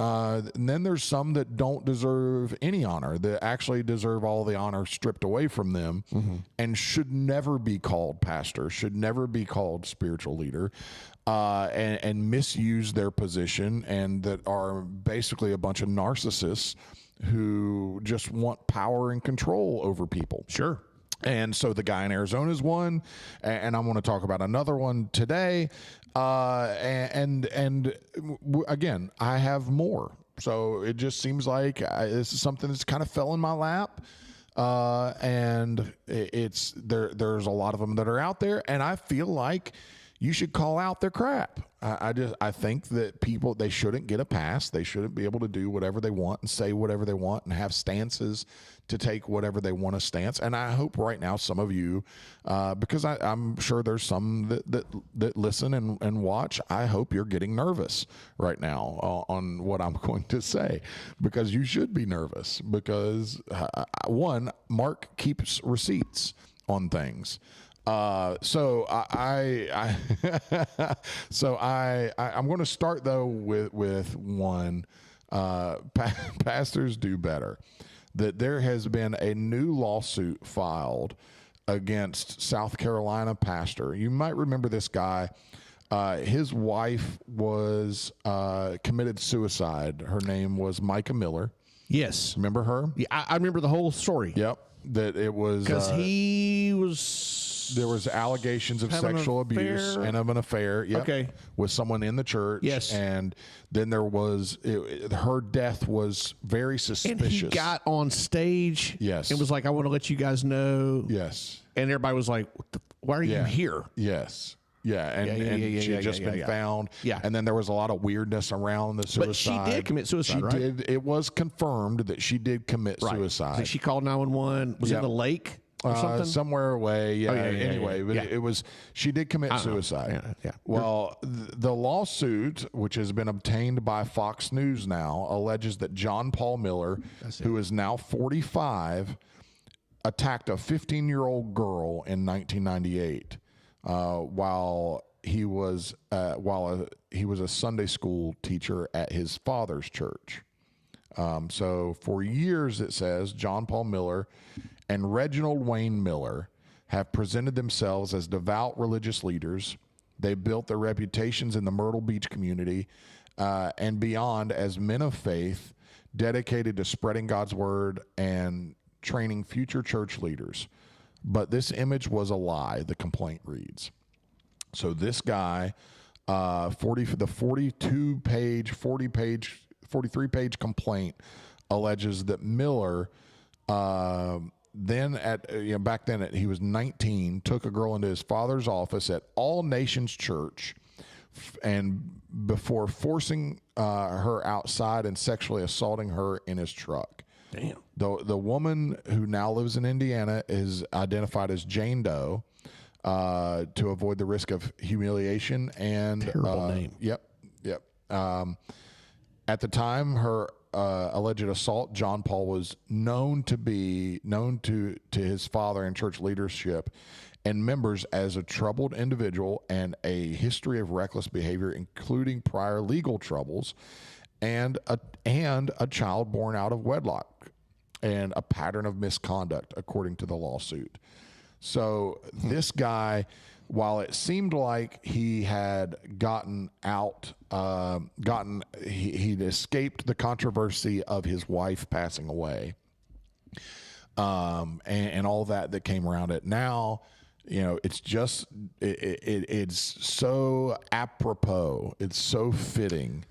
And then there's some that don't deserve any honor, that actually deserve all the honor stripped away from them, and should never be called pastor, should never be called spiritual leader, and misuse their position, and that are basically a bunch of narcissists who just want power and control over people. Sure. And so the guy in Arizona is one, and I'm going to talk about another one today. And again, I have more. So it just seems like this is something that's kind of fell in my lap. And there's a lot of them that are out there, and I feel like you should call out their crap. I think that people, they shouldn't get a pass. They shouldn't be able to do whatever they want and say whatever they want and have stances to take whatever they want to stance. And I hope right now some of you, because I'm sure there's some that listen and watch, I hope you're getting nervous right now on what I'm going to say, because you should be nervous because one, Mark keeps receipts on things. So I'm going to start though with one. Pastors do better. That there has been a new lawsuit filed against South Carolina pastor. You might remember this guy. His wife was committed suicide. Her name was Micah Miller. Yes. Remember her? Yeah, I remember the whole story. Yep. That it was because he was. There was allegations of sexual abuse and of an affair. Yep, okay. With someone in the church. Yes. And then there was her death was very suspicious. And he got on stage. Yes. And was like, I want to let you guys know. Yes. And everybody was like, why are you here? Yes. Yeah, and she had just been found. Yeah. And then there was a lot of weirdness around the suicide. But she did commit suicide, right? She did. It was confirmed that she did commit suicide. So she called 911. Was in the lake or something? Somewhere away. Yeah. Anyway, but it was, she did commit suicide. Yeah. Well, the lawsuit, which has been obtained by Fox News now, alleges that John Paul Miller, who is now 45, attacked a 15-year-old girl in 1998. While he was a Sunday school teacher at his father's church. So for years, it says, John Paul Miller and Reginald Wayne Miller have presented themselves as devout religious leaders. They built their reputations in the Myrtle Beach community and beyond as men of faith dedicated to spreading God's word and training future church leaders. But this image was a lie, the complaint reads. So this guy, 43-page complaint alleges that Miller, back then he was 19, took a girl into his father's office at All Nations Church, and before forcing her outside and sexually assaulting her in his truck. Damn. The woman who now lives in Indiana is identified as Jane Doe to avoid the risk of humiliation and terrible name. Yep. At the time, her alleged assault, John Paul was known to his father and church leadership and members as a troubled individual and a history of reckless behavior, including prior legal troubles and a child born out of wedlock and a pattern of misconduct, according to the lawsuit. So this guy, while it seemed like he had gotten out, he'd escaped the controversy of his wife passing away, and all that came around it. Now, it's just it's so apropos, it's so fitting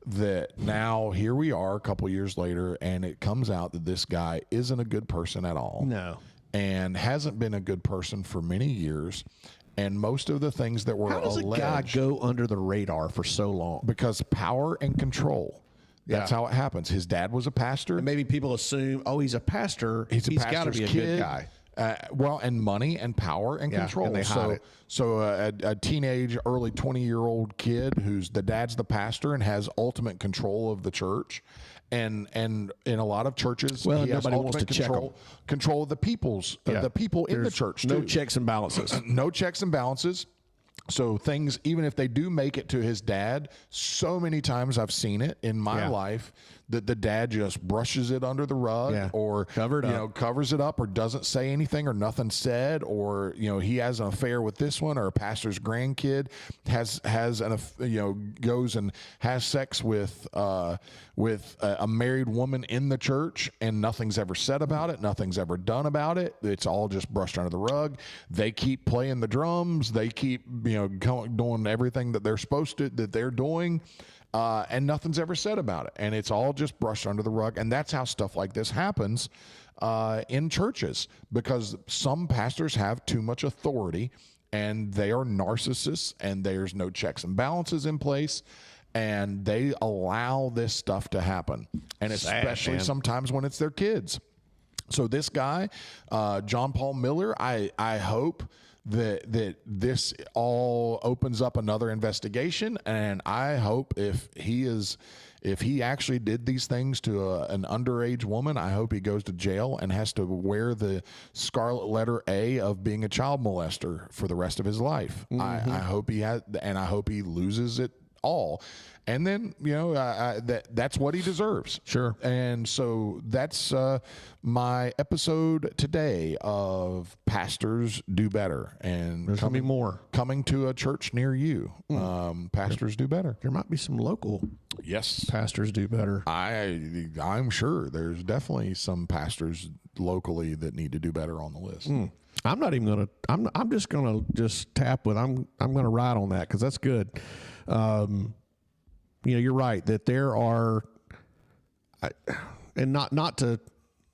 that now here we are a couple years later, and it comes out that this guy isn't a good person at all. No. And hasn't been a good person for many years. And most of the things that were alleged. How does a guy go under the radar for so long? Because power and control. That's how it happens. His dad was a pastor. And maybe people assume, he's a pastor. He's got to be a good guy. And money and power and control. And they hide it. So a teenage, early 20-year-old kid who's the dad's the pastor and has ultimate control of the church. And in a lot of churches, he has ultimate control of the people in the church. No checks and balances. No checks and balances. So things, even if they do make it to his dad, so many times I've seen it in my life that the dad just brushes it under the rug or covers it up or doesn't say anything or nothing said, or he has an affair with this one, or a pastor's grandkid goes and has sex with a married woman in the church, and nothing's ever said about it, nothing's ever done about it. It's all just brushed under the rug. They keep playing the drums, they keep doing everything that they're supposed to, that they're doing. And nothing's ever said about it. And it's all just brushed under the rug. And that's how stuff like this happens in churches, because some pastors have too much authority and they are narcissists, and there's no checks and balances in place, and they allow this stuff to happen, and especially sometimes when it's their kids. So this guy, John Paul Miller, I hope that this all opens up another investigation, and I hope if he actually did these things to an underage woman, I hope he goes to jail and has to wear the scarlet letter A of being a child molester for the rest of his life. I hope he has, and I hope he loses it all. And then, that's what he deserves. Sure. And so that's my episode today of Pastors Do Better. And there's coming more. Coming to a church near you. Pastors Do Better. There might be some local pastors do better. I'm sure there's definitely some pastors locally that need to do better on the list. I'm not even going to, I'm just going to tap with, I'm going to ride on that because that's good. You're right that there are, and not to,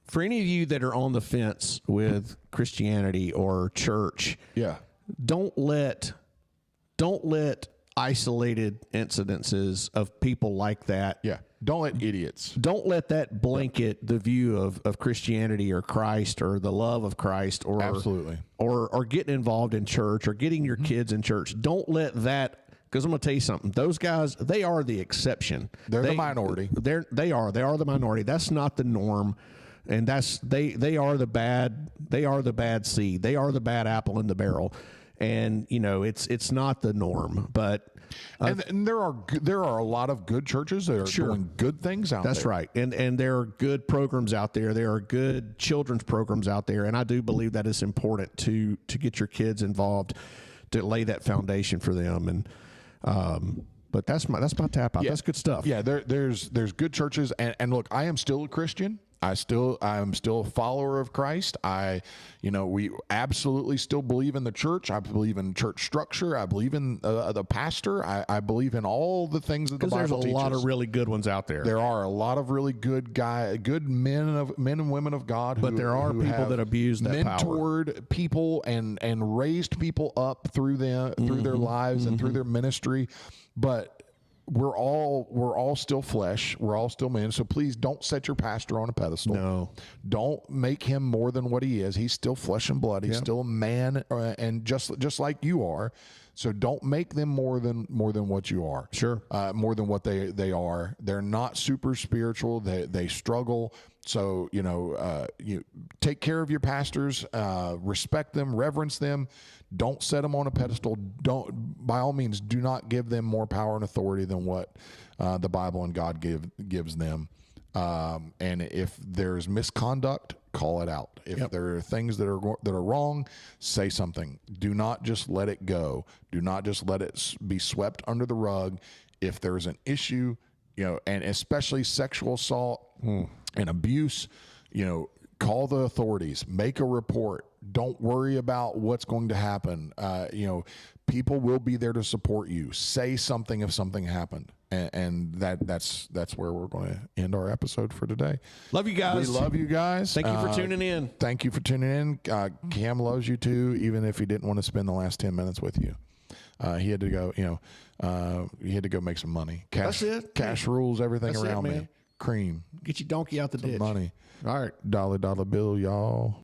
for any of you that are on the fence with Christianity or church, don't let isolated incidences of people like that. Don't let idiots. Don't let that blanket the view of Christianity or Christ or the love of Christ or absolutely or getting involved in church or getting your kids in church. Don't let that. Because I'm going to tell you something. Those guys, they are the exception. They're the minority. They are the minority. That's not the norm, and they are the bad seed. They are the bad apple in the barrel, and it's not the norm. But and there are a lot of good churches that are doing good things out there. That's right, and there are good programs out there. There are good children's programs out there, and I do believe that it's important to get your kids involved, to lay that foundation for them. And but that's my tap out. That's good stuff. Yeah, there's good churches, and look, I am still a Christian. I'm still a follower of Christ. We absolutely still believe in the church. I believe in church structure. I believe in the pastor. I believe in all the things that the Bible teaches. There's a lot of really good ones out there. There are a lot of really good men and women of God. But there are people that abuse that power. Mentored people and raised people up through their lives and through their ministry. But we're all still flesh. We're all still men. So please don't set your pastor on a pedestal. No. Don't make him more than what he is. He's still flesh and blood. He's still a man, and just like you are. So don't make them more than what you are. Sure. More than what they are. They're not super spiritual. They struggle. So you take care of your pastors. Respect them. Reverence them. Don't set them on a pedestal. By all means, do not give them more power and authority than what the Bible and God gives them. And if there's misconduct, call it out. If there are things that are wrong, say something. Do not just let it go. Do not just let it be swept under the rug. If there's an issue, and especially sexual assault and abuse, call the authorities. Make a report. Don't worry about what's going to happen. People will be there to support you. Say something if something happened. And that's where we're going to end our episode for today. Love you guys. We love you guys. Thank you for tuning in. Thank you for tuning in. Cam loves you too, even if he didn't want to spend the last 10 minutes with you. He had to go, he had to go make some money. That's it. Cash rules everything That's around it, me. man. Cream. Get your donkey out the ditch. Money. All right. Dollar bill, y'all.